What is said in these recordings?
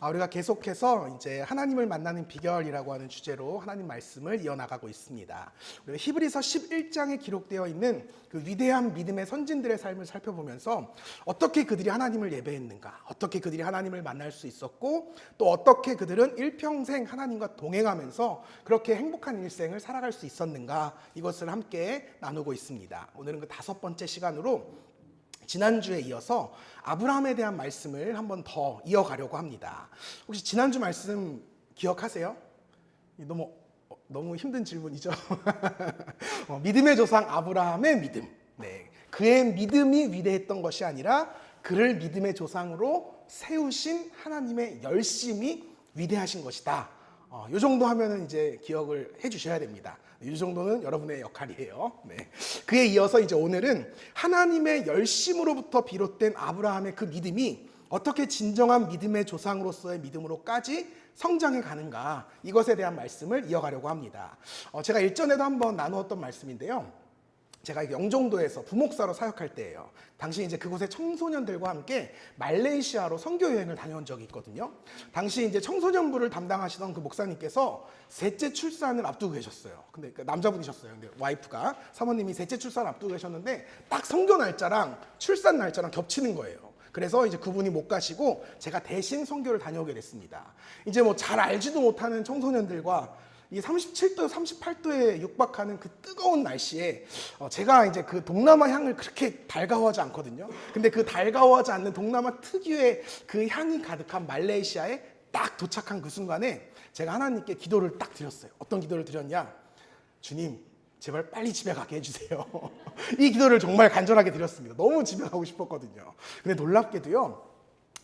우리가 계속해서 이제 하나님을 만나는 비결이라고 하는 주제로 하나님 말씀을 이어나가고 있습니다. 우리가 히브리서 11장에 기록되어 있는 그 위대한 믿음의 선진들의 삶을 살펴보면서 어떻게 그들이 하나님을 예배했는가, 어떻게 그들이 하나님을 만날 수 있었고, 또 어떻게 그들은 일평생 하나님과 동행하면서 그렇게 행복한 일생을 살아갈 수 있었는가, 이것을 함께 나누고 있습니다. 오늘은 그 5번째 시간으로 지난주에 이어서 아브라함에 대한 말씀을 한번 더 이어가려고 합니다. 혹시 지난주 말씀 기억하세요? 너무 힘든 질문이죠. 믿음의 조상 아브라함의 믿음. 네, 그의 믿음이 위대했던 것이 아니라 그를 믿음의 조상으로 세우신 하나님의 열심이 위대하신 것이다. 이 정도 하면은 이제 기억을 해주셔야 됩니다. 이 정도는 여러분의 역할이에요. 네. 그에 이어서 이제 오늘은 하나님의 열심으로부터 비롯된 아브라함의 그 믿음이 어떻게 진정한 믿음의 조상으로서의 믿음으로까지 성장해 가는가, 이것에 대한 말씀을 이어가려고 합니다. 제가 일전에도 한번 나누었던 말씀인데요. 제가 영종도에서 부목사로 사역할 때예요. 당시 이제 그곳에 청소년들과 함께 말레이시아로 선교 여행을 다녀온 적이 있거든요. 당시 이제 청소년부를 담당하시던 그 목사님께서 셋째 출산을 앞두고 계셨어요. 근데 남자분이셨어요. 근데 와이프가, 사모님이 셋째 출산 앞두고 계셨는데 딱 선교 날짜랑 출산 날짜랑 겹치는 거예요. 그래서 이제 그분이 못 가시고 제가 대신 선교를 다녀오게 됐습니다. 이제 뭐 잘 알지도 못하는 청소년들과 이 37도, 38도에 육박하는 그 뜨거운 날씨에 제가 이제 그 동남아 향을 그렇게 달가워하지 않거든요. 근데 그 달가워하지 않는 동남아 특유의 그 향이 가득한 말레이시아에 딱 도착한 그 순간에 제가 하나님께 기도를 딱 드렸어요. 어떤 기도를 드렸냐? 주님, 제발 빨리 집에 가게 해주세요. 이 기도를 정말 간절하게 드렸습니다. 너무 집에 가고 싶었거든요. 근데 놀랍게도요,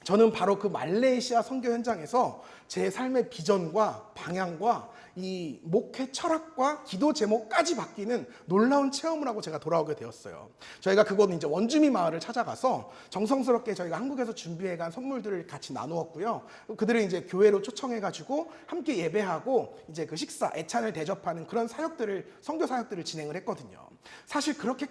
저는 바로 그 말레이시아 선교 현장에서 제 삶의 비전과 방향과 이 목회 철학과 기도 제목까지 바뀌는 놀라운 체험을 하고 제가 돌아오게 되었어요. 저희가 그곳은 이제 원주민 마을을 찾아가서 정성스럽게 저희가 한국에서 준비해간 선물들을 같이 나누었고요. 그들을 이제 교회로 초청해가지고 함께 예배하고 이제 그 식사, 애찬을 대접하는 그런 선교 사역들을 진행을 했거든요. 사실 그렇게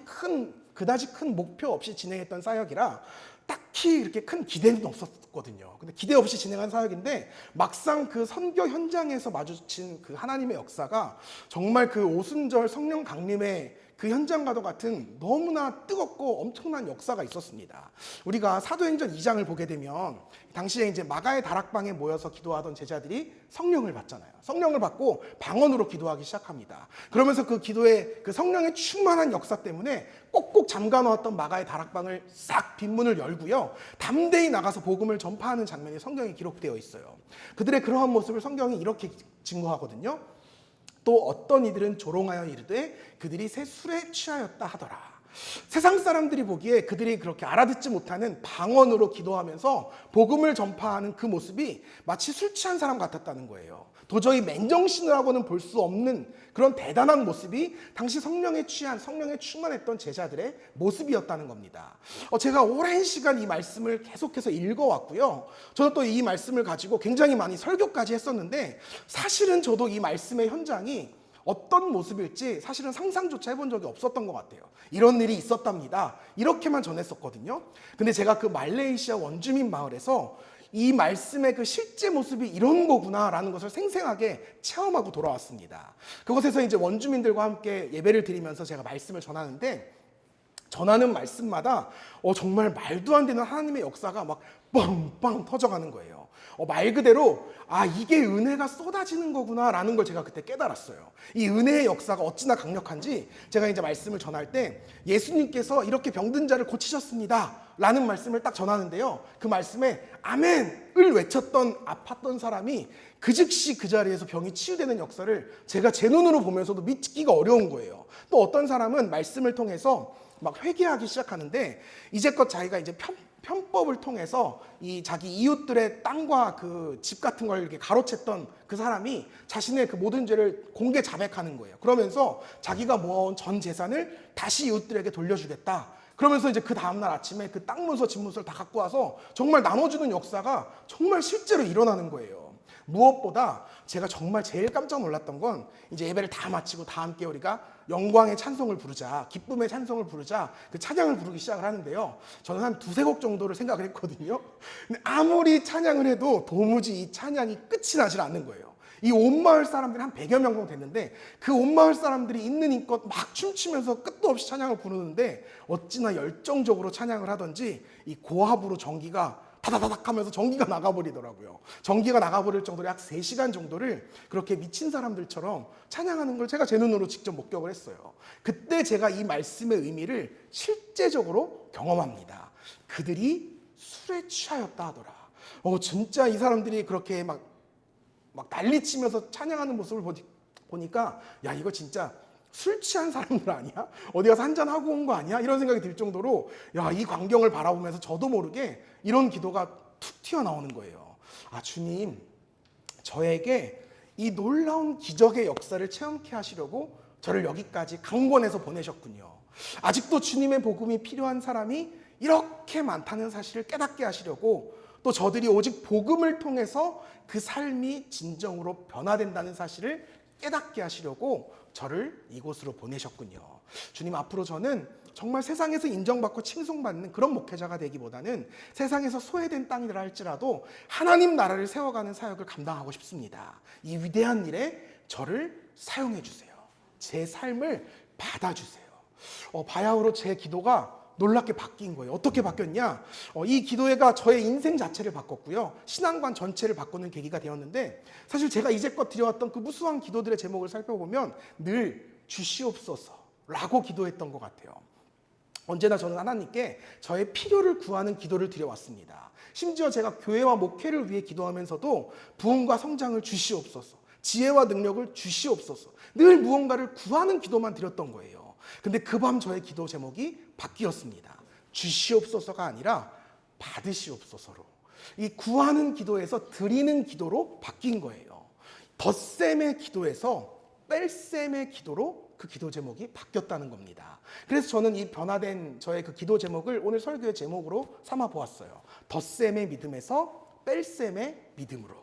그다지 큰 목표 없이 진행했던 사역이라 딱히 이렇게 큰 기대는 없었거든요. 근데 기대 없이 진행한 사역인데 막상 그 선교 현장에서 마주친 그 하나님의 역사가 정말 그 오순절 성령 강림의 그 현장과도 같은 너무나 뜨겁고 엄청난 역사가 있었습니다. 우리가 사도행전 2장을 보게 되면 당시에 이제 마가의 다락방에 모여서 기도하던 제자들이 성령을 받잖아요. 성령을 받고 방언으로 기도하기 시작합니다. 그러면서 그 기도에 그 성령의 충만한 역사 때문에 꼭꼭 잠가놓았던 마가의 다락방을 싹 빗문을 열고요, 담대히 나가서 복음을 전파하는 장면이 성경에 기록되어 있어요. 그들의 그러한 모습을 성경이 이렇게 증거하거든요. 또 어떤 이들은 조롱하여 이르되 그들이 새 술에 취하였다 하더라. 세상 사람들이 보기에 그들이 그렇게 알아듣지 못하는 방언으로 기도하면서 복음을 전파하는 그 모습이 마치 술 취한 사람 같았다는 거예요. 도저히 맨정신이라고는 볼 수 없는 그런 대단한 모습이 당시 성령에 충만했던 제자들의 모습이었다는 겁니다. 제가 오랜 시간 이 말씀을 계속해서 읽어왔고요. 저도 또 이 말씀을 가지고 굉장히 많이 설교까지 했었는데 사실은 저도 이 말씀의 현장이 어떤 모습일지 사실은 상상조차 해본 적이 없었던 것 같아요. 이런 일이 있었답니다. 이렇게만 전했었거든요. 근데 제가 그 말레이시아 원주민 마을에서 이 말씀의 그 실제 모습이 이런 거구나라는 것을 생생하게 체험하고 돌아왔습니다. 그곳에서 이제 원주민들과 함께 예배를 드리면서 제가 말씀을 전하는데, 전하는 말씀마다 정말 말도 안 되는 하나님의 역사가 막 빵빵 터져가는 거예요. 말 그대로 이게 은혜가 쏟아지는 거구나라는 걸 제가 그때 깨달았어요. 이 은혜의 역사가 어찌나 강력한지 제가 이제 말씀을 전할 때 예수님께서 이렇게 병든 자를 고치셨습니다 라는 말씀을 딱 전하는데요, 그 말씀에 아멘을 외쳤던 아팠던 사람이 그 즉시 그 자리에서 병이 치유되는 역사를 제가 제 눈으로 보면서도 믿기가 어려운 거예요. 또 어떤 사람은 말씀을 통해서 막 회개하기 시작하는데 이제껏 자기가 이제 편법을 통해서 이 자기 이웃들의 땅과 그 집 같은 걸 이렇게 가로챘던 그 사람이 자신의 그 모든 죄를 공개 자백하는 거예요. 그러면서 자기가 모아온 전 재산을 다시 이웃들에게 돌려주겠다. 그러면서 이제 그 다음날 아침에 그 땅 문서, 집 문서를 다 갖고 와서 정말 나눠주는 역사가 정말 실제로 일어나는 거예요. 무엇보다 제가 정말 제일 깜짝 놀랐던 건 이제 예배를 다 마치고 다 함께 우리가 영광의 찬송을 부르자, 기쁨의 찬송을 부르자, 그 찬양을 부르기 시작을 하는데요. 저는 한 두세 곡 정도를 생각을 했거든요. 근데 아무리 찬양을 해도 도무지 이 찬양이 끝이 나질 않는 거예요. 이 온 마을 사람들이 한 100여 명 정도 됐는데 그 온 마을 사람들이 있는 힘껏 막 춤추면서 끝도 없이 찬양을 부르는데 어찌나 열정적으로 찬양을 하던지 이 고압으로 전기가 다다다닥 하면서 전기가 나가버리더라고요. 전기가 나가버릴 정도로 약 3시간 정도를 그렇게 미친 사람들처럼 찬양하는 걸 제가 제 눈으로 직접 목격을 했어요. 그때 제가 이 말씀의 의미를 실제적으로 경험합니다. 그들이 술에 취하였다 하더라. 진짜 이 사람들이 그렇게 막 난리치면서 찬양하는 모습을 보니까 야, 이거 진짜 술 취한 사람들 아니야? 어디 가서 한잔하고 온 거 아니야? 이런 생각이 들 정도로 야, 이 광경을 바라보면서 저도 모르게 이런 기도가 툭 튀어나오는 거예요. 아, 주님, 저에게 이 놀라운 기적의 역사를 체험케 하시려고 저를 여기까지 강권해서 보내셨군요. 아직도 주님의 복음이 필요한 사람이 이렇게 많다는 사실을 깨닫게 하시려고 또 저들이 오직 복음을 통해서 그 삶이 진정으로 변화된다는 사실을 깨닫게 하시려고 저를 이곳으로 보내셨군요. 주님, 앞으로 저는 정말 세상에서 인정받고 칭송받는 그런 목회자가 되기보다는 세상에서 소외된 땅이라 할지라도 하나님 나라를 세워가는 사역을 감당하고 싶습니다. 이 위대한 일에 저를 사용해 주세요. 제 삶을 받아주세요. 바야흐로 제 기도가 놀랍게 바뀐 거예요. 어떻게 바뀌었냐? 이 기도회가 저의 인생 자체를 바꿨고요. 신앙관 전체를 바꾸는 계기가 되었는데 사실 제가 이제껏 드려왔던 그 무수한 기도들의 제목을 살펴보면 늘 주시옵소서라고 기도했던 것 같아요. 언제나 저는 하나님께 저의 필요를 구하는 기도를 드려왔습니다. 심지어 제가 교회와 목회를 위해 기도하면서도 부흥과 성장을 주시옵소서, 지혜와 능력을 주시옵소서, 늘 무언가를 구하는 기도만 드렸던 거예요. 근데 그 밤 저의 기도 제목이 바뀌었습니다. 주시옵소서가 아니라 받으시옵소서로, 이 구하는 기도에서 드리는 기도로 바뀐 거예요. 덧셈의 기도에서 뺄셈의 기도로 그 기도 제목이 바뀌었다는 겁니다. 그래서 저는 이 변화된 저의 그 기도 제목을 오늘 설교의 제목으로 삼아 보았어요. 덧셈의 믿음에서 뺄셈의 믿음으로.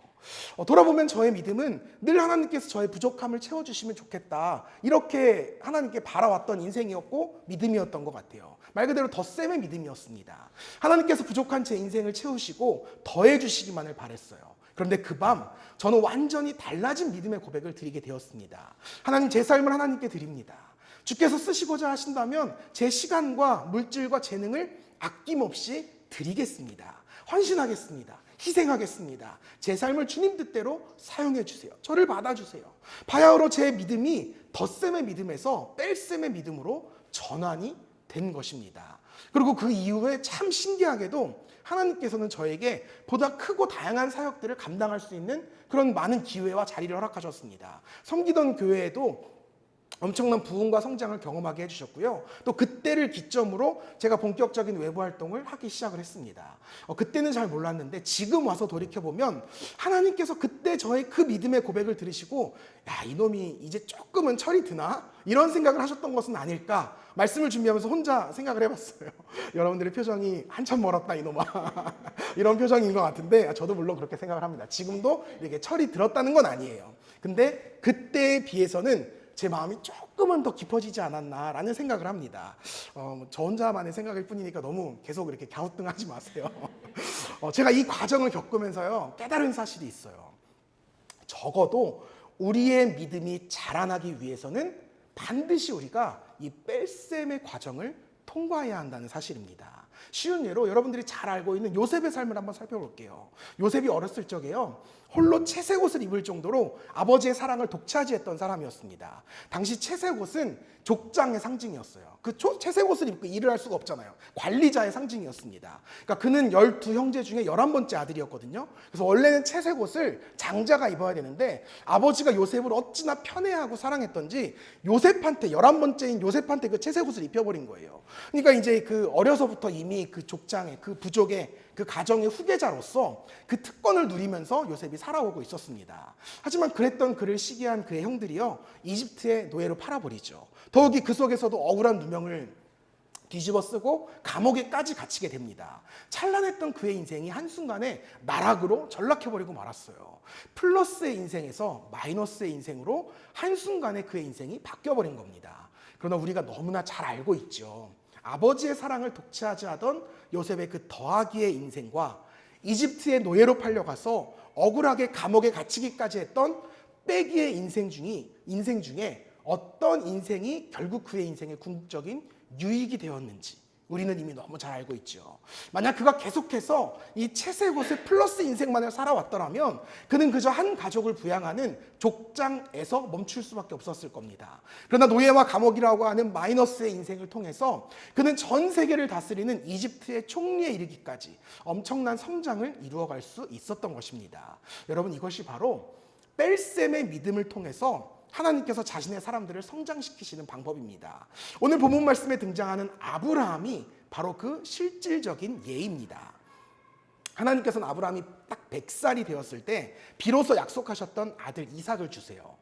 돌아보면 저의 믿음은 늘 하나님께서 저의 부족함을 채워주시면 좋겠다, 이렇게 하나님께 바라왔던 인생이었고 믿음이었던 것 같아요. 말 그대로 덧셈의 믿음이었습니다. 하나님께서 부족한 제 인생을 채우시고 더해주시기만을 바랬어요. 그런데 그 밤 저는 완전히 달라진 믿음의 고백을 드리게 되었습니다. 하나님, 제 삶을 하나님께 드립니다. 주께서 쓰시고자 하신다면 제 시간과 물질과 재능을 아낌없이 드리겠습니다. 헌신하겠습니다. 희생하겠습니다. 제 삶을 주님 뜻대로 사용해 주세요. 저를 받아주세요. 바야흐로 제 믿음이 덧셈의 믿음에서 뺄셈의 믿음으로 전환이 된 것입니다. 그리고 그 이후에 참 신기하게도 하나님께서는 저에게 보다 크고 다양한 사역들을 감당할 수 있는 그런 많은 기회와 자리를 허락하셨습니다. 섬기던 교회에도 엄청난 부흥과 성장을 경험하게 해주셨고요. 또 그때를 기점으로 제가 본격적인 외부 활동을 하기 시작을 했습니다. 그때는 잘 몰랐는데 지금 와서 돌이켜보면 하나님께서 그때 저의 그 믿음의 고백을 들으시고 야, 이놈이 이제 조금은 철이 드나? 이런 생각을 하셨던 것은 아닐까? 말씀을 준비하면서 혼자 생각을 해봤어요. 여러분들의 표정이 한참 멀었다 이놈아 이런 표정인 것 같은데 저도 물론 그렇게 생각을 합니다. 지금도 이렇게 철이 들었다는 건 아니에요. 근데 그때에 비해서는 제 마음이 조금은 더 깊어지지 않았나라는 생각을 합니다. 저 혼자만의 생각일 뿐이니까 너무 계속 이렇게 갸우뚱하지 마세요. 제가 이 과정을 겪으면서요, 깨달은 사실이 있어요. 적어도 우리의 믿음이 자라나기 위해서는 반드시 우리가 이 뺄셈의 과정을 통과해야 한다는 사실입니다. 쉬운 예로 여러분들이 잘 알고 있는 요셉의 삶을 한번 살펴볼게요. 요셉이 어렸을 적에요, 홀로 채색옷을 입을 정도로 아버지의 사랑을 독차지했던 사람이었습니다. 당시 채색옷은 족장의 상징이었어요. 그 채색옷을 입고 일을 할 수가 없잖아요. 관리자의 상징이었습니다. 그러니까 그는 12형제 중에 11번째 아들이었거든요. 그래서 원래는 채색옷을 장자가 입어야 되는데 아버지가 요셉을 어찌나 편애하고 사랑했던지 요셉한테, 11번째인 요셉한테 그 채색옷을 입혀버린 거예요. 그러니까 이제 그 어려서부터 이미 그 족장의, 그 부족의, 그 가정의 후계자로서 그 특권을 누리면서 요셉이 살아오고 있었습니다. 하지만 그랬던 그를 시기한 그의 형들이요, 이집트의 노예로 팔아버리죠. 더욱이 그 속에서도 억울한 누명을 뒤집어 쓰고 감옥에까지 갇히게 됩니다. 찬란했던 그의 인생이 한순간에 나락으로 전락해버리고 말았어요. 플러스의 인생에서 마이너스의 인생으로 한순간에 그의 인생이 바뀌어버린 겁니다. 그러나 우리가 너무나 잘 알고 있죠. 아버지의 사랑을 독차지 하던 요셉의 그 더하기의 인생과 이집트의 노예로 팔려가서 억울하게 감옥에 갇히기까지 했던 빼기의 인생 중에 어떤 인생이 결국 그의 인생의 궁극적인 유익이 되었는지 우리는 이미 너무 잘 알고 있죠. 만약 그가 계속해서 이 채색옷의 플러스 인생만을 살아왔더라면 그는 그저 한 가족을 부양하는 족장에서 멈출 수밖에 없었을 겁니다. 그러나 노예와 감옥이라고 하는 마이너스의 인생을 통해서 그는 전 세계를 다스리는 이집트의 총리에 이르기까지 엄청난 성장을 이루어갈 수 있었던 것입니다. 여러분, 이것이 바로 뺄셈의 믿음을 통해서 하나님께서 자신의 사람들을 성장시키시는 방법입니다. 오늘 본문 말씀에 등장하는 아브라함이 바로 그 실질적인 예입니다. 하나님께서는 아브라함이 딱 100살이 되었을 때 비로소 약속하셨던 아들 이삭을 주세요.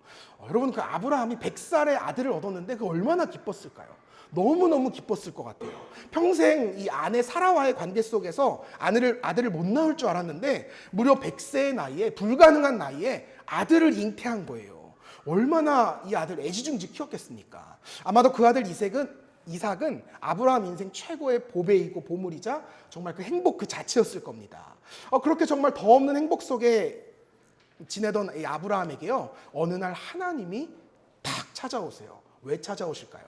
여러분, 그 아브라함이 100살의 아들을 얻었는데 그 얼마나 기뻤을까요? 너무너무 기뻤을 것 같아요. 평생 이 아내 사라와의 관계 속에서 아들을 못 낳을 줄 알았는데 무려 100세의 나이에, 불가능한 나이에 아들을 잉태한 거예요. 얼마나 이 아들 애지중지 키웠겠습니까? 아마도 그 아들 이삭은 아브라함 인생 최고의 보배이고 보물이자 정말 그 행복 그 자체였을 겁니다. 그렇게 정말 더 없는 행복 속에 지내던 이 아브라함에게요, 어느 날 하나님이 딱 찾아오세요. 왜 찾아오실까요?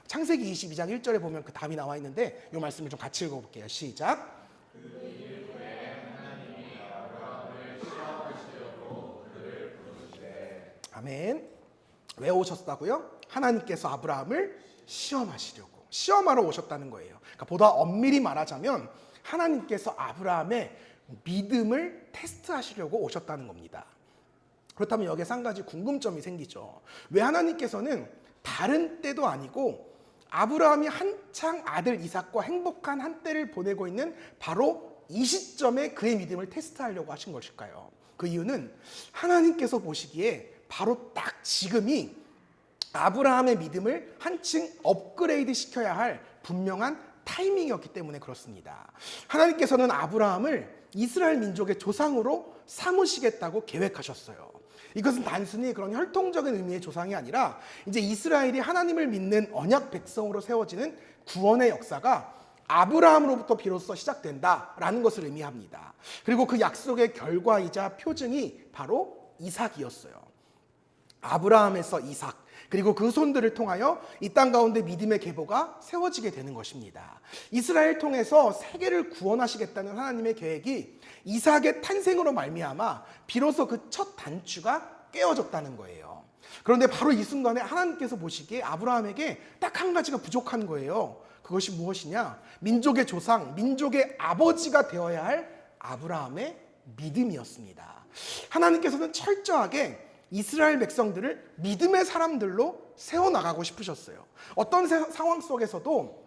창세기 22장 1절에 보면 그 답이 나와 있는데 이 말씀을 좀 같이 읽어볼게요. 시작. 아멘. 왜 오셨다고요? 하나님께서 아브라함을 시험하시려고, 시험하러 오셨다는 거예요. 그러니까 보다 엄밀히 말하자면 하나님께서 아브라함의 믿음을 테스트하시려고 오셨다는 겁니다. 그렇다면 여기에 한 가지 궁금점이 생기죠. 왜 하나님께서는 다른 때도 아니고 아브라함이 한창 아들 이삭과 행복한 한때를 보내고 있는 바로 이 시점에 그의 믿음을 테스트하려고 하신 것일까요? 그 이유는 하나님께서 보시기에 바로 딱 지금이 아브라함의 믿음을 한층 업그레이드 시켜야 할 분명한 타이밍이었기 때문에 그렇습니다. 하나님께서는 아브라함을 이스라엘 민족의 조상으로 삼으시겠다고 계획하셨어요. 이것은 단순히 그런 혈통적인 의미의 조상이 아니라 이제 이스라엘이 하나님을 믿는 언약 백성으로 세워지는 구원의 역사가 아브라함으로부터 비로소 시작된다라는 것을 의미합니다. 그리고 그 약속의 결과이자 표징이 바로 이삭이었어요. 아브라함에서 이삭, 그리고 그 손들을 통하여 이 땅 가운데 믿음의 계보가 세워지게 되는 것입니다. 이스라엘 통해서 세계를 구원하시겠다는 하나님의 계획이 이삭의 탄생으로 말미암아 비로소 그 첫 단추가 깨어졌다는 거예요. 그런데 바로 이 순간에 하나님께서 보시기에 아브라함에게 딱 한 가지가 부족한 거예요. 그것이 무엇이냐? 민족의 조상, 민족의 아버지가 되어야 할 아브라함의 믿음이었습니다. 하나님께서는 철저하게 이스라엘 백성들을 믿음의 사람들로 세워나가고 싶으셨어요. 어떤 상황 속에서도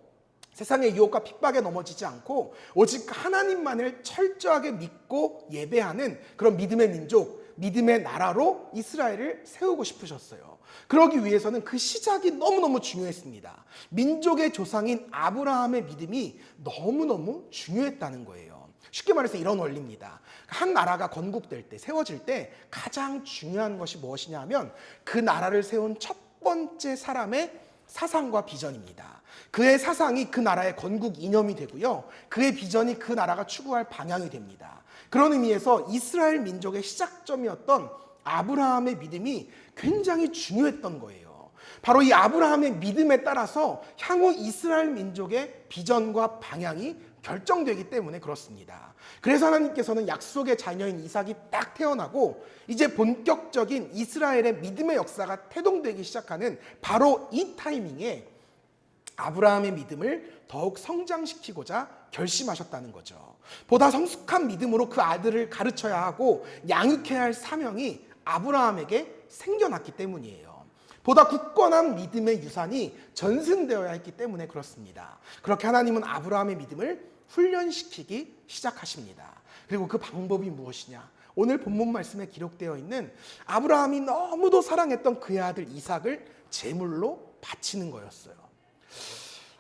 세상의 유혹과 핍박에 넘어지지 않고 오직 하나님만을 철저하게 믿고 예배하는 그런 믿음의 민족, 믿음의 나라로 이스라엘을 세우고 싶으셨어요. 그러기 위해서는 그 시작이 너무너무 중요했습니다. 민족의 조상인 아브라함의 믿음이 너무너무 중요했다는 거예요. 쉽게 말해서 이런 원리입니다. 한 나라가 건국될 때, 세워질 때 가장 중요한 것이 무엇이냐 하면 그 나라를 세운 첫 번째 사람의 사상과 비전입니다. 그의 사상이 그 나라의 건국 이념이 되고요. 그의 비전이 그 나라가 추구할 방향이 됩니다. 그런 의미에서 이스라엘 민족의 시작점이었던 아브라함의 믿음이 굉장히 중요했던 거예요. 바로 이 아브라함의 믿음에 따라서 향후 이스라엘 민족의 비전과 방향이 결정되기 때문에 그렇습니다. 그래서 하나님께서는 약속의 자녀인 이삭이 딱 태어나고 이제 본격적인 이스라엘의 믿음의 역사가 태동되기 시작하는 바로 이 타이밍에 아브라함의 믿음을 더욱 성장시키고자 결심하셨다는 거죠. 보다 성숙한 믿음으로 그 아들을 가르쳐야 하고 양육해야 할 사명이 아브라함에게 생겨났기 때문이에요. 보다 굳건한 믿음의 유산이 전승되어야 했기 때문에 그렇습니다. 그렇게 하나님은 아브라함의 믿음을 훈련시키기 시작하십니다. 그리고 그 방법이 무엇이냐? 오늘 본문 말씀에 기록되어 있는 아브라함이 너무도 사랑했던 그의 아들 이삭을 제물로 바치는 거였어요.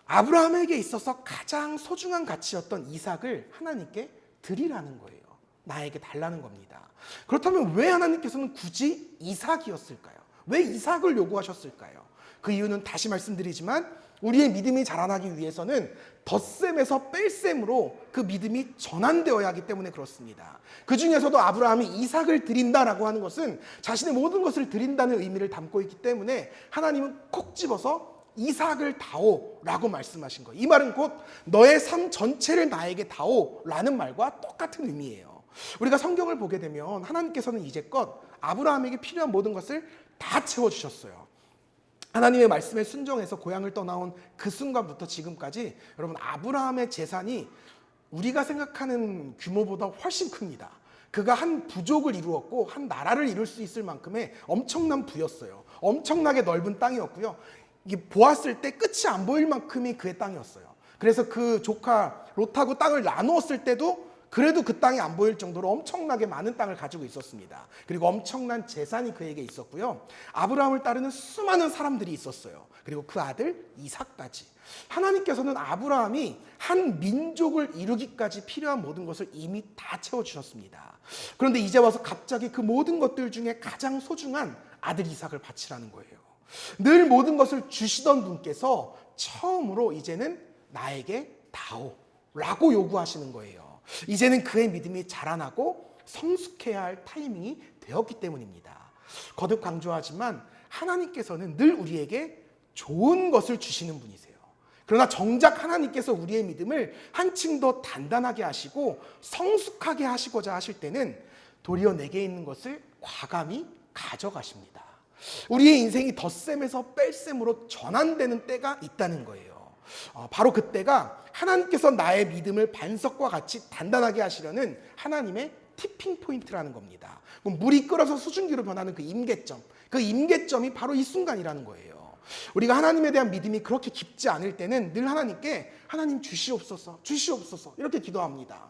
아브라함에게 있어서 가장 소중한 가치였던 이삭을 하나님께 드리라는 거예요. 나에게 달라는 겁니다. 그렇다면 왜 하나님께서는 굳이 이삭이었을까요? 왜 이삭을 요구하셨을까요? 그 이유는 다시 말씀드리지만 우리의 믿음이 자라나기 위해서는 덧셈에서 뺄셈으로 그 믿음이 전환되어야 하기 때문에 그렇습니다. 그 중에서도 아브라함이 이삭을 드린다라고 하는 것은 자신의 모든 것을 드린다는 의미를 담고 있기 때문에 하나님은 콕 집어서 이삭을 다오라고 말씀하신 거예요. 이 말은 곧 너의 삶 전체를 나에게 다오라는 말과 똑같은 의미예요. 우리가 성경을 보게 되면 하나님께서는 이제껏 아브라함에게 필요한 모든 것을 다 채워주셨어요. 하나님의 말씀에 순종해서 고향을 떠나온 그 순간부터 지금까지 여러분 아브라함의 재산이 우리가 생각하는 규모보다 훨씬 큽니다. 그가 한 부족을 이루었고 한 나라를 이룰 수 있을 만큼의 엄청난 부였어요. 엄청나게 넓은 땅이었고요. 이게 보았을 때 끝이 안 보일 만큼이 그의 땅이었어요. 그래서 그 조카 롯하고 땅을 나누었을 때도 그래도 그 땅이 안 보일 정도로 엄청나게 많은 땅을 가지고 있었습니다. 그리고 엄청난 재산이 그에게 있었고요. 아브라함을 따르는 수많은 사람들이 있었어요. 그리고 그 아들 이삭까지. 하나님께서는 아브라함이 한 민족을 이루기까지 필요한 모든 것을 이미 다 채워주셨습니다. 그런데 이제 와서 갑자기 그 모든 것들 중에 가장 소중한 아들 이삭을 바치라는 거예요. 늘 모든 것을 주시던 분께서 처음으로 이제는 나에게 다오라고 요구하시는 거예요. 이제는 그의 믿음이 자라나고 성숙해야 할 타이밍이 되었기 때문입니다. 거듭 강조하지만 하나님께서는 늘 우리에게 좋은 것을 주시는 분이세요. 그러나 정작 하나님께서 우리의 믿음을 한층 더 단단하게 하시고 성숙하게 하시고자 하실 때는 도리어 내게 있는 것을 과감히 가져가십니다. 우리의 인생이 덧셈에서 뺄셈으로 전환되는 때가 있다는 거예요. 바로 그때가 하나님께서 나의 믿음을 반석과 같이 단단하게 하시려는 하나님의 티핑 포인트라는 겁니다. 물이 끓어서 수증기로 변하는 그 임계점, 그 임계점이 바로 이 순간이라는 거예요. 우리가 하나님에 대한 믿음이 그렇게 깊지 않을 때는 늘 하나님께 하나님 주시옵소서, 주시옵소서 이렇게 기도합니다.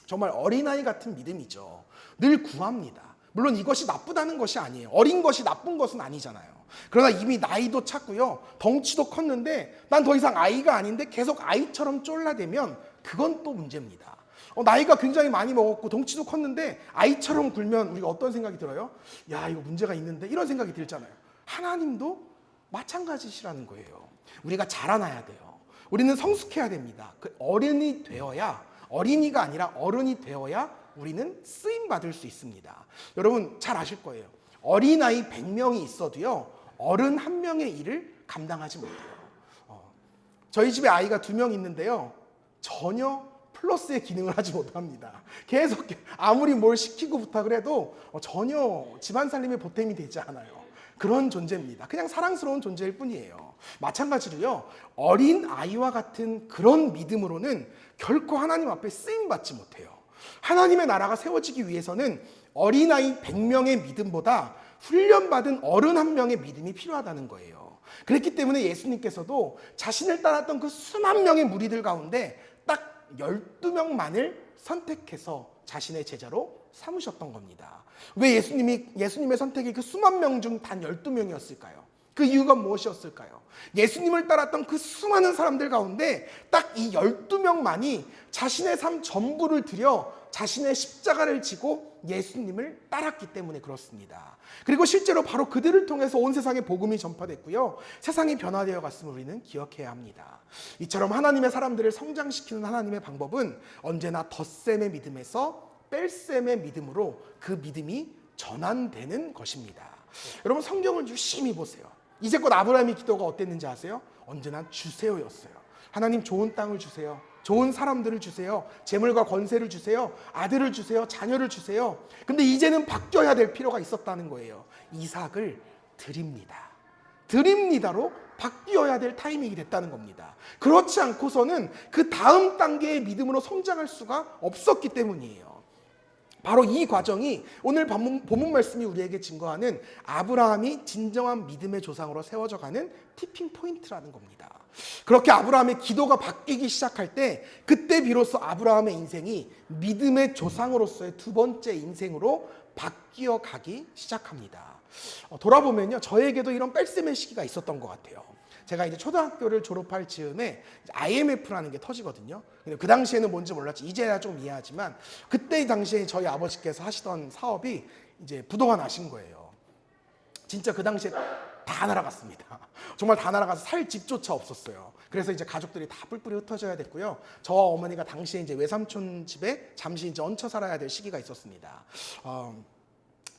정말 어린아이 같은 믿음이죠. 늘 구합니다. 물론 이것이 나쁘다는 것이 아니에요. 어린 것이 나쁜 것은 아니잖아요. 그러나 이미 나이도 찼고요. 덩치도 컸는데 난 더 이상 아이가 아닌데 계속 아이처럼 쫄라대면 그건 또 문제입니다. 나이가 굉장히 많이 먹었고 덩치도 컸는데 아이처럼 굴면 우리가 어떤 생각이 들어요? 야, 이거 문제가 있는데 이런 생각이 들잖아요. 하나님도 마찬가지시라는 거예요. 우리가 자라나야 돼요. 우리는 성숙해야 됩니다. 그 어른이 되어야, 어린이가 아니라 어른이 되어야 우리는 쓰임받을 수 있습니다. 여러분 잘 아실 거예요. 어린아이 100명이 있어도요, 어른 1명의 일을 감당하지 못해요. 저희 집에 아이가 2명 있는데요, 전혀 플러스의 기능을 하지 못합니다. 계속 아무리 뭘 시키고 부탁을 해도 전혀 집안 살림에 보탬이 되지 않아요. 그런 존재입니다. 그냥 사랑스러운 존재일 뿐이에요. 마찬가지로요, 어린 아이와 같은 그런 믿음으로는 결코 하나님 앞에 쓰임받지 못해요. 하나님의 나라가 세워지기 위해서는 어린아이 100명의 믿음보다 훈련받은 어른 1명의 믿음이 필요하다는 거예요. 그렇기 때문에 예수님께서도 자신을 따랐던 그 수만 명의 무리들 가운데 딱 12명만을 선택해서 자신의 제자로 삼으셨던 겁니다. 왜 예수님의 선택이 그 수만 명 중 단 12명이었을까요? 그 이유가 무엇이었을까요? 예수님을 따랐던 그 수많은 사람들 가운데 딱 이 12명만이 자신의 삶 전부를 들여 자신의 십자가를 지고 예수님을 따랐기 때문에 그렇습니다. 그리고 실제로 바로 그들을 통해서 온 세상에 복음이 전파됐고요, 세상이 변화되어 갔음을 우리는 기억해야 합니다. 이처럼 하나님의 사람들을 성장시키는 하나님의 방법은 언제나 덧셈의 믿음에서 뺄셈의 믿음으로 그 믿음이 전환되는 것입니다. 여러분 성경을 유심히 보세요. 이제껏 아브라함의 기도가 어땠는지 아세요? 언제나 주세요였어요. 하나님 좋은 땅을 주세요. 좋은 사람들을 주세요. 재물과 권세를 주세요. 아들을 주세요. 자녀를 주세요. 근데 이제는 바뀌어야 될 필요가 있었다는 거예요. 이삭을 드립니다. 드립니다로 바뀌어야 될 타이밍이 됐다는 겁니다. 그렇지 않고서는 그 다음 단계의 믿음으로 성장할 수가 없었기 때문이에요. 바로 이 과정이 오늘 본문 말씀이 우리에게 증거하는 아브라함이 진정한 믿음의 조상으로 세워져 가는 티핑 포인트라는 겁니다. 그렇게 아브라함의 기도가 바뀌기 시작할 때, 그때 비로소 아브라함의 인생이 믿음의 조상으로서의 두 번째 인생으로 바뀌어 가기 시작합니다. 돌아보면요, 저에게도 이런 뺄셈의 시기가 있었던 것 같아요. 제가 이제 초등학교를 졸업할 즈음에 IMF라는 게 터지거든요. 근데 그 당시에는 뭔지 몰랐지. 이제야 좀 이해하지만 그때 당시에 저희 아버지께서 하시던 사업이 이제 부동산 하신 거예요. 진짜 그 당시에 다 날아갔습니다. 정말 다 날아가서 살 집조차 없었어요. 그래서 이제 가족들이 다 뿔뿔이 흩어져야 됐고요. 저와 어머니가 당시에 이제 외삼촌 집에 잠시 이제 얹혀 살아야 될 시기가 있었습니다.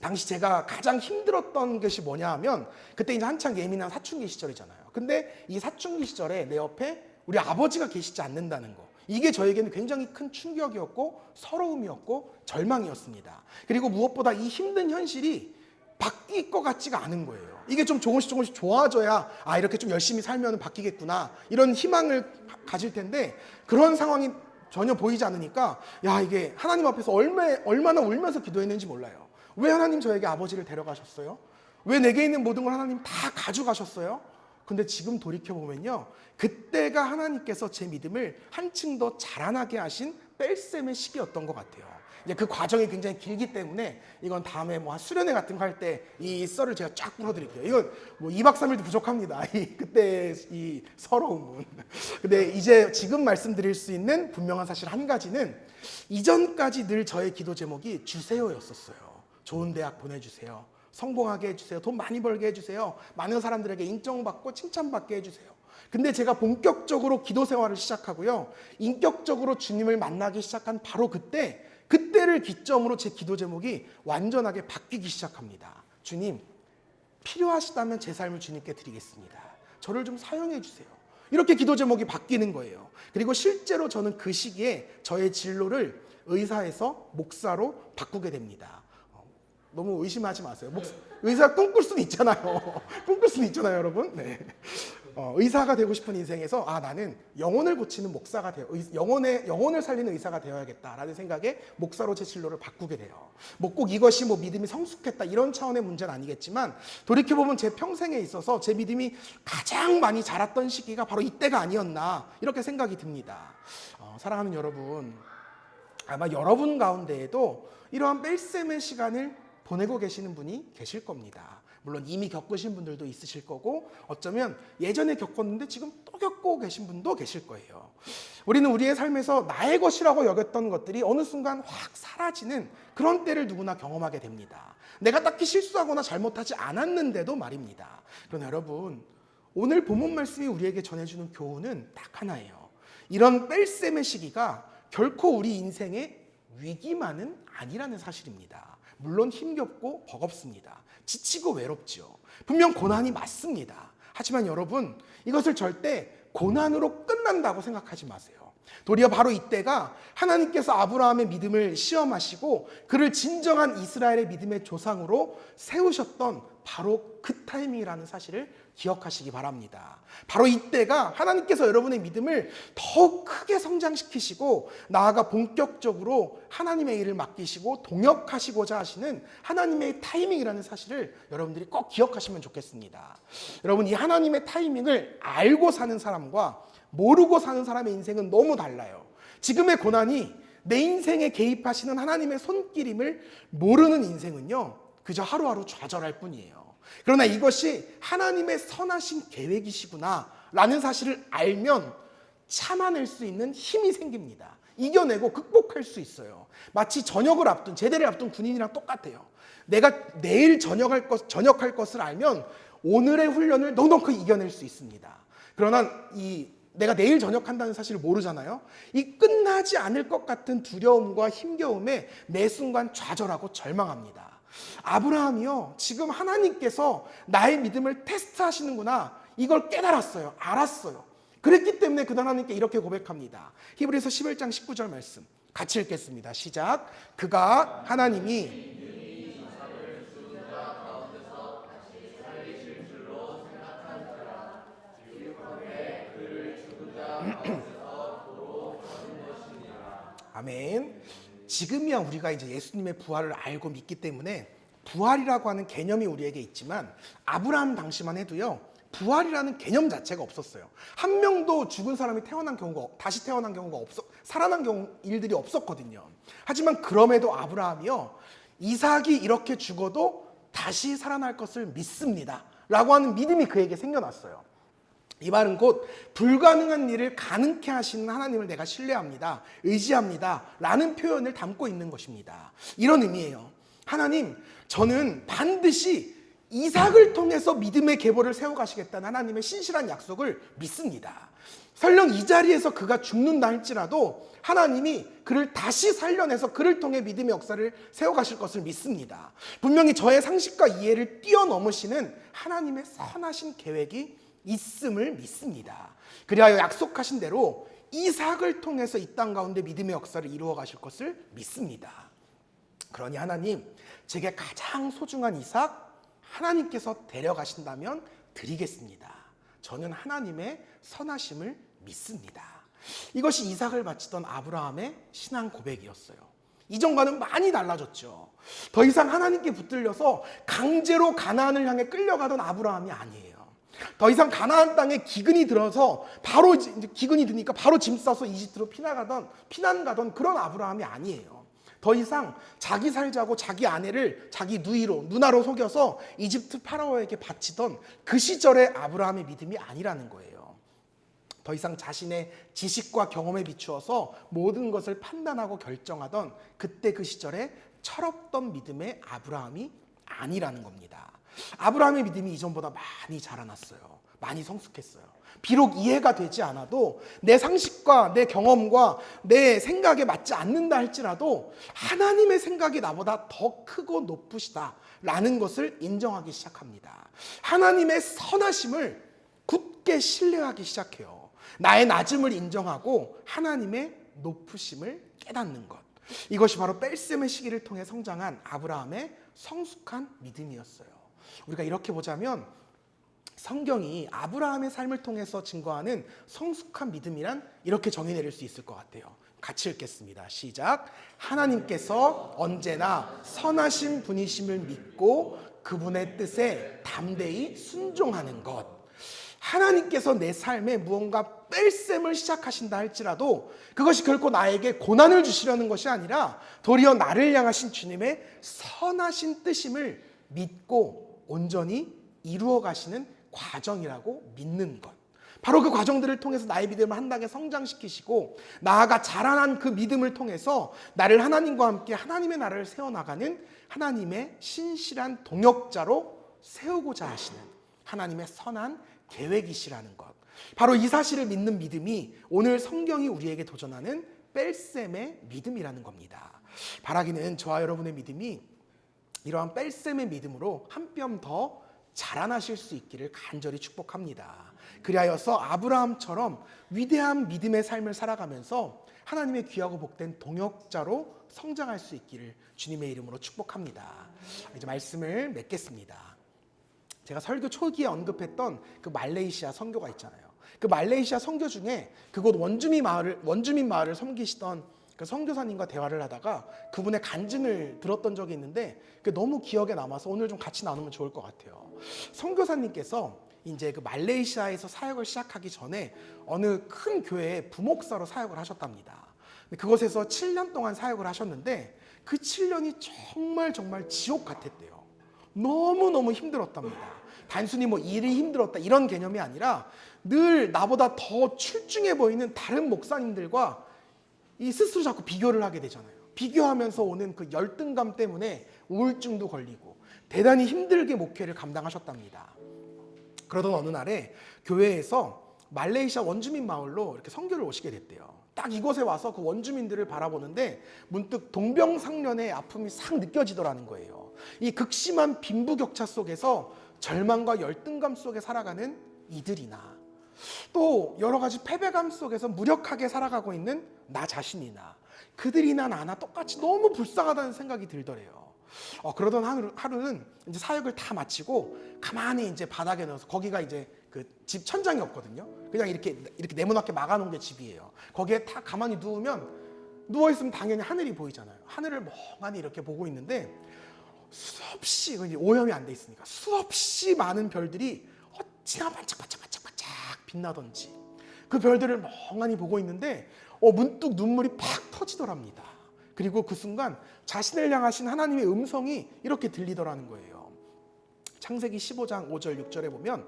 당시 제가 가장 힘들었던 것이 뭐냐 하면 그때 이제 한창 예민한 사춘기 시절이잖아요. 근데 이 사춘기 시절에 내 옆에 우리 아버지가 계시지 않는다는 거. 이게 저에게는 굉장히 큰 충격이었고 서러움이었고 절망이었습니다. 그리고 무엇보다 이 힘든 현실이 바뀔 것 같지가 않은 거예요. 이게 좀 조금씩 좋아져야 이렇게 좀 열심히 살면 바뀌겠구나 이런 희망을 가질 텐데 그런 상황이 전혀 보이지 않으니까 이게 하나님 앞에서 얼마나 울면서 기도했는지 몰라요. 왜 하나님 저에게 아버지를 데려가셨어요? 왜 내게 있는 모든 걸 하나님 다 가져가셨어요? 근데 지금 돌이켜보면요, 그때가 하나님께서 제 믿음을 한층 더 자라나게 하신 뺄셈의 시기였던 것 같아요. 이제 그 과정이 굉장히 길기 때문에 이건 다음에 뭐 수련회 같은 거 할 때 이 썰을 제가 쫙 풀어드릴게요. 이건 뭐 2박 3일도 부족합니다. 그때 이 서러움은. 근데 이제 지금 말씀드릴 수 있는 분명한 사실 한 가지는 이전까지 늘 저의 기도 제목이 주세요였었어요. 좋은 대학 보내주세요. 성공하게 해주세요. 돈 많이 벌게 해주세요. 많은 사람들에게 인정받고 칭찬받게 해주세요. 근데 제가 본격적으로 기도 생활을 시작하고요, 인격적으로 주님을 만나기 시작한 바로 그때를 기점으로 제 기도 제목이 완전하게 바뀌기 시작합니다. 주님, 필요하시다면 제 삶을 주님께 드리겠습니다. 저를 좀 사용해 주세요. 이렇게 기도 제목이 바뀌는 거예요. 그리고 실제로 저는 그 시기에 저의 진로를 의사에서 목사로 바꾸게 됩니다. 너무 의심하지 마세요. 의사 꿈꿀 수는 있잖아요. 꿈꿀 수는 있잖아요, 여러분. 네. 의사가 되고 싶은 인생에서 나는 영혼을 고치는 목사가 영혼을 살리는 의사가 되어야겠다라는 생각에 목사로 제 진로를 바꾸게 돼요. 뭐 꼭 이것이 뭐 믿음이 성숙했다 이런 차원의 문제는 아니겠지만 돌이켜보면 제 평생에 있어서 제 믿음이 가장 많이 자랐던 시기가 바로 이때가 아니었나 이렇게 생각이 듭니다. 사랑하는 여러분, 아마 여러분 가운데에도 이러한 뺄셈의 시간을 보내고 계시는 분이 계실 겁니다. 물론 이미 겪으신 분들도 있으실 거고 어쩌면 예전에 겪었는데 지금 또 겪고 계신 분도 계실 거예요. 우리는 우리의 삶에서 나의 것이라고 여겼던 것들이 어느 순간 확 사라지는 그런 때를 누구나 경험하게 됩니다. 내가 딱히 실수하거나 잘못하지 않았는데도 말입니다. 그러나 여러분, 오늘 본문 말씀이 우리에게 전해주는 교훈은 딱 하나예요. 이런 뺄셈의 시기가 결코 우리 인생의 위기만은 아니라는 사실입니다. 물론 힘겹고 버겁습니다. 지치고 외롭지요. 분명 고난이 맞습니다. 하지만 여러분, 이것을 절대 고난으로 끝난다고 생각하지 마세요. 도리어 바로 이때가 하나님께서 아브라함의 믿음을 시험하시고 그를 진정한 이스라엘의 믿음의 조상으로 세우셨던 바로 그 타이밍이라는 사실을 기억하시기 바랍니다. 바로 이때가 하나님께서 여러분의 믿음을 더욱 크게 성장시키시고 나아가 본격적으로 하나님의 일을 맡기시고 동역하시고자 하시는 하나님의 타이밍이라는 사실을 여러분들이 꼭 기억하시면 좋겠습니다. 여러분, 이 하나님의 타이밍을 알고 사는 사람과 모르고 사는 사람의 인생은 너무 달라요. 지금의 고난이 내 인생에 개입하시는 하나님의 손길임을 모르는 인생은요, 그저 하루하루 좌절할 뿐이에요. 그러나 이것이 하나님의 선하신 계획이시구나 라는 사실을 알면 참아낼 수 있는 힘이 생깁니다. 이겨내고 극복할 수 있어요. 마치 제대를 앞둔 군인이랑 똑같아요. 내가 내일 전역할 것을 알면 오늘의 훈련을 넉넉히 이겨낼 수 있습니다. 그러나 내가 내일 전역한다는 사실을 모르잖아요. 이 끝나지 않을 것 같은 두려움과 힘겨움에 매 순간 좌절하고 절망합니다. 아브라함이요, 지금 하나님께서 나의 믿음을 테스트하시는구나 이걸 깨달았어요. 알았어요. 그랬기 때문에 그 하나님께 이렇게 고백합니다. 히브리서 11장 19절 말씀 같이 읽겠습니다. 시작. 그가 하나님이 아멘. 지금이야 우리가 이제 예수님의 부활을 알고 믿기 때문에 부활이라고 하는 개념이 우리에게 있지만 아브라함 당시만 해도요, 부활이라는 개념 자체가 없었어요. 한 명도 죽은 사람이 다시 태어난 경우가 살아난 일들이 없었거든요. 하지만 그럼에도 아브라함이요, 이삭이 이렇게 죽어도 다시 살아날 것을 믿습니다 라고 하는 믿음이 그에게 생겨났어요. 이 말은 곧 불가능한 일을 가능케 하시는 하나님을 내가 신뢰합니다, 의지합니다 라는 표현을 담고 있는 것입니다. 이런 의미예요. 하나님, 저는 반드시 이삭을 통해서 믿음의 계보를 세워가시겠다는 하나님의 신실한 약속을 믿습니다. 설령 이 자리에서 그가 죽는다 할지라도 하나님이 그를 다시 살려내서 그를 통해 믿음의 역사를 세워가실 것을 믿습니다. 분명히 저의 상식과 이해를 뛰어넘으시는 하나님의 선하신 계획이 있음을 믿습니다. 그리하여 약속하신 대로 이삭을 통해서 이 땅 가운데 믿음의 역사를 이루어 가실 것을 믿습니다. 그러니 하나님, 제게 가장 소중한 이삭 하나님께서 데려가신다면 드리겠습니다. 저는 하나님의 선하심을 믿습니다. 이것이 이삭을 바치던 아브라함의 신앙 고백이었어요. 이전과는 많이 달라졌죠. 더 이상 하나님께 붙들려서 강제로 가나안을 향해 끌려가던 아브라함이 아니에요. 더 이상 가나안 땅에 기근이 들어서 바로 기근이 드니까 바로 짐 싸서 이집트로 피난 가던 그런 아브라함이 아니에요. 더 이상 자기 살자고 자기 아내를 자기 누나로 속여서 이집트 파라오에게 바치던 그 시절의 아브라함의 믿음이 아니라는 거예요. 더 이상 자신의 지식과 경험에 비추어서 모든 것을 판단하고 결정하던 그때 그 시절의 철없던 믿음의 아브라함이 아니라는 겁니다. 아브라함의 믿음이 이전보다 많이 자라났어요. 많이 성숙했어요. 비록 이해가 되지 않아도 내 상식과 내 경험과 내 생각에 맞지 않는다 할지라도 하나님의 생각이 나보다 더 크고 높으시다라는 것을 인정하기 시작합니다. 하나님의 선하심을 굳게 신뢰하기 시작해요. 나의 낮음을 인정하고 하나님의 높으심을 깨닫는 것. 이것이 바로 뺄셈의 시기를 통해 성장한 아브라함의 성숙한 믿음이었어요. 우리가 이렇게 보자면 성경이 아브라함의 삶을 통해서 증거하는 성숙한 믿음이란 이렇게 정의 내릴 수 있을 것 같아요. 같이 읽겠습니다. 시작. 하나님께서 언제나 선하신 분이심을 믿고 그분의 뜻에 담대히 순종하는 것. 하나님께서 내 삶에 무언가 뺄셈을 시작하신다 할지라도 그것이 결코 나에게 고난을 주시려는 것이 아니라 도리어 나를 향하신 주님의 선하신 뜻임을 믿고 온전히 이루어 가시는 과정이라고 믿는 것. 바로 그 과정들을 통해서 나의 믿음을 한 단계 성장시키시고 나아가 자라난 그 믿음을 통해서 나를 하나님과 함께 하나님의 나라를 세워나가는 하나님의 신실한 동역자로 세우고자 하시는 하나님의 선한 계획이시라는 것. 바로 이 사실을 믿는 믿음이 오늘 성경이 우리에게 도전하는 뺄셈의 믿음이라는 겁니다. 바라기는 저와 여러분의 믿음이 이러한 뺄셈의 믿음으로 한 뼘 더 자라나실 수 있기를 간절히 축복합니다. 그리하여서 아브라함처럼 위대한 믿음의 삶을 살아가면서 하나님의 귀하고 복된 동역자로 성장할 수 있기를 주님의 이름으로 축복합니다. 이제 말씀을 맺겠습니다. 제가 설교 초기에 언급했던 그 말레이시아 선교가 있잖아요. 그 말레이시아 선교 중에 그곳 원주민 마을을 섬기시던 그 선교사님과 대화를 하다가 그분의 간증을 들었던 적이 있는데 그게 너무 기억에 남아서 오늘 좀 같이 나누면 좋을 것 같아요. 선교사님께서 이제 그 말레이시아에서 사역을 시작하기 전에 어느 큰 교회에 부목사로 사역을 하셨답니다. 그곳에서 7년 동안 사역을 하셨는데 그 7년이 정말 지옥 같았대요. 너무너무 힘들었답니다. 단순히 뭐 일이 힘들었다 이런 개념이 아니라 늘 나보다 더 출중해 보이는 다른 목사님들과 이 스스로 자꾸 비교를 하게 되잖아요. 비교하면서 오는 그 열등감 때문에 우울증도 걸리고 대단히 힘들게 목회를 감당하셨답니다. 그러던 어느 날에 교회에서 말레이시아 원주민 마을로 이렇게 선교를 오시게 됐대요. 딱 이곳에 와서 그 원주민들을 바라보는데 문득 동병상련의 아픔이 싹 느껴지더라는 거예요. 이 극심한 빈부격차 속에서 절망과 열등감 속에 살아가는 이들이나 또 여러 가지 패배감 속에서 무력하게 살아가고 있는 나 자신이나 그들이나 나나 똑같이 너무 불쌍하다는 생각이 들더래요. 그러던 하루는 이제 사역을 다 마치고 가만히 이제 바닥에 넣어서 거기가 이제 그 집 천장이 없거든요. 그냥 이렇게 네모나게 막아놓은 게 집이에요. 거기에 다 가만히 누워 있으면 당연히 하늘이 보이잖아요. 하늘을 멍하니 이렇게 보고 있는데 수없이 오염이 안 돼 있으니까 수없이 많은 별들이 어찌나 반짝반짝 빛나던지 그 별들을 멍하니 보고 있는데 문득 눈물이 팍 터지더랍니다. 그리고 그 순간 자신을 향하신 하나님의 음성이 이렇게 들리더라는 거예요. 창세기 15장 5절 6절에 보면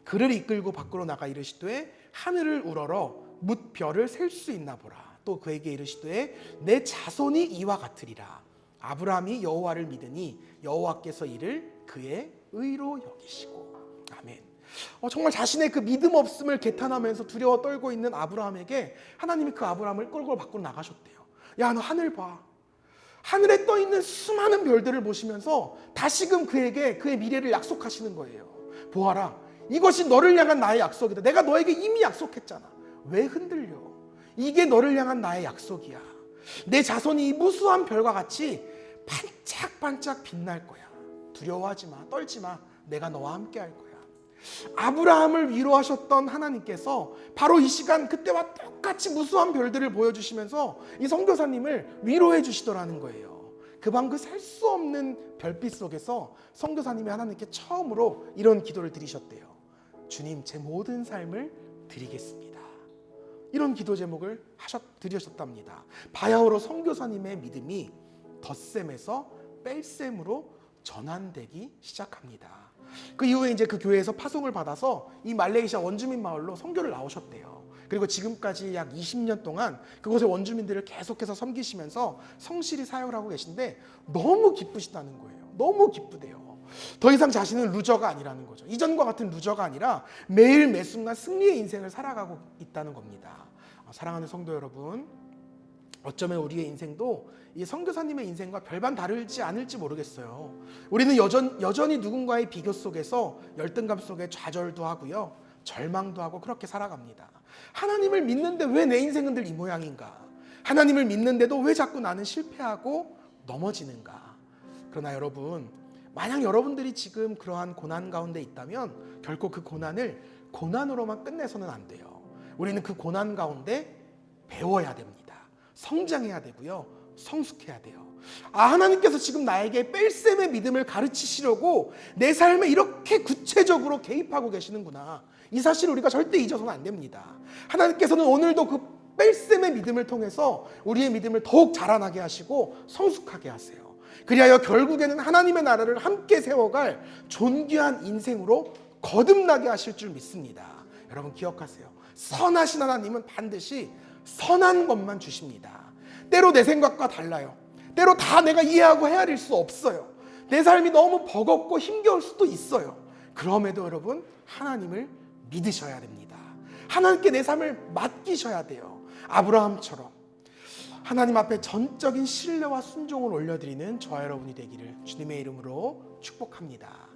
그를 이끌고 밖으로 나가 이르시되 하늘을 우러러 뭇 별을 셀 수 있나 보라. 또 그에게 이르시되 내 자손이 이와 같으리라. 아브라함이 여호와를 믿으니 여호와께서 이를 그의 의로 여기시고. 아멘. 정말 자신의 그 믿음 없음을 개탄하면서 두려워 떨고 있는 아브라함에게 하나님이 그 아브라함을 끌고 밖으로 나가셨대요. 야, 너 하늘 봐. 하늘에 떠 있는 수많은 별들을 보시면서 다시금 그에게 그의 미래를 약속하시는 거예요. 보아라, 이것이 너를 향한 나의 약속이다. 내가 너에게 이미 약속했잖아. 왜 흔들려? 이게 너를 향한 나의 약속이야. 내 자손이 이 무수한 별과 같이 반짝반짝 빛날 거야. 두려워하지 마, 떨지 마. 내가 너와 함께 할 거야. 아브라함을 위로하셨던 하나님께서 바로 이 시간 그때와 똑같이 무수한 별들을 보여주시면서 이 선교사님을 위로해 주시더라는 거예요. 그 방 그 셀 수 없는 별빛 속에서 선교사님이 하나님께 처음으로 이런 기도를 드리셨대요. 주님, 제 모든 삶을 드리겠습니다. 이런 기도 제목을 드리셨답니다. 바야흐로 선교사님의 믿음이 덧셈에서 뺄셈으로 전환되기 시작합니다. 그 이후에 이제 그 교회에서 파송을 받아서 이 말레이시아 원주민 마을로 선교를 나오셨대요. 그리고 지금까지 약 20년 동안 그곳의 원주민들을 계속해서 섬기시면서 성실히 사역을 하고 계신데 너무 기쁘시다는 거예요. 너무 기쁘대요. 더 이상 자신은 루저가 아니라는 거죠. 이전과 같은 루저가 아니라 매일 매순간 승리의 인생을 살아가고 있다는 겁니다. 사랑하는 성도 여러분, 어쩌면 우리의 인생도 이 선교사님의 인생과 별반 다르지 않을지 모르겠어요. 우리는 여전히 누군가의 비교 속에서 열등감 속에 좌절도 하고요, 절망도 하고 그렇게 살아갑니다. 하나님을 믿는데 왜 내 인생은 늘 이 모양인가? 하나님을 믿는데도 왜 자꾸 나는 실패하고 넘어지는가? 그러나 여러분, 만약 여러분들이 지금 그러한 고난 가운데 있다면 결코 그 고난을 고난으로만 끝내서는 안 돼요. 우리는 그 고난 가운데 배워야 됩니다. 성장해야 되고요, 성숙해야 돼요. 하나님께서 지금 나에게 뺄셈의 믿음을 가르치시려고 내 삶에 이렇게 구체적으로 개입하고 계시는구나. 이 사실을 우리가 절대 잊어서는 안 됩니다. 하나님께서는 오늘도 그 뺄셈의 믿음을 통해서 우리의 믿음을 더욱 자라나게 하시고 성숙하게 하세요. 그리하여 결국에는 하나님의 나라를 함께 세워갈 존귀한 인생으로 거듭나게 하실 줄 믿습니다. 여러분 기억하세요. 선하신 하나님은 반드시 선한 것만 주십니다. 때로 내 생각과 달라요. 때로 다 내가 이해하고 헤아릴 수 없어요. 내 삶이 너무 버겁고 힘겨울 수도 있어요. 그럼에도 여러분, 하나님을 믿으셔야 됩니다. 하나님께 내 삶을 맡기셔야 돼요. 아브라함처럼 하나님 앞에 전적인 신뢰와 순종을 올려드리는 저와 여러분이 되기를 주님의 이름으로 축복합니다.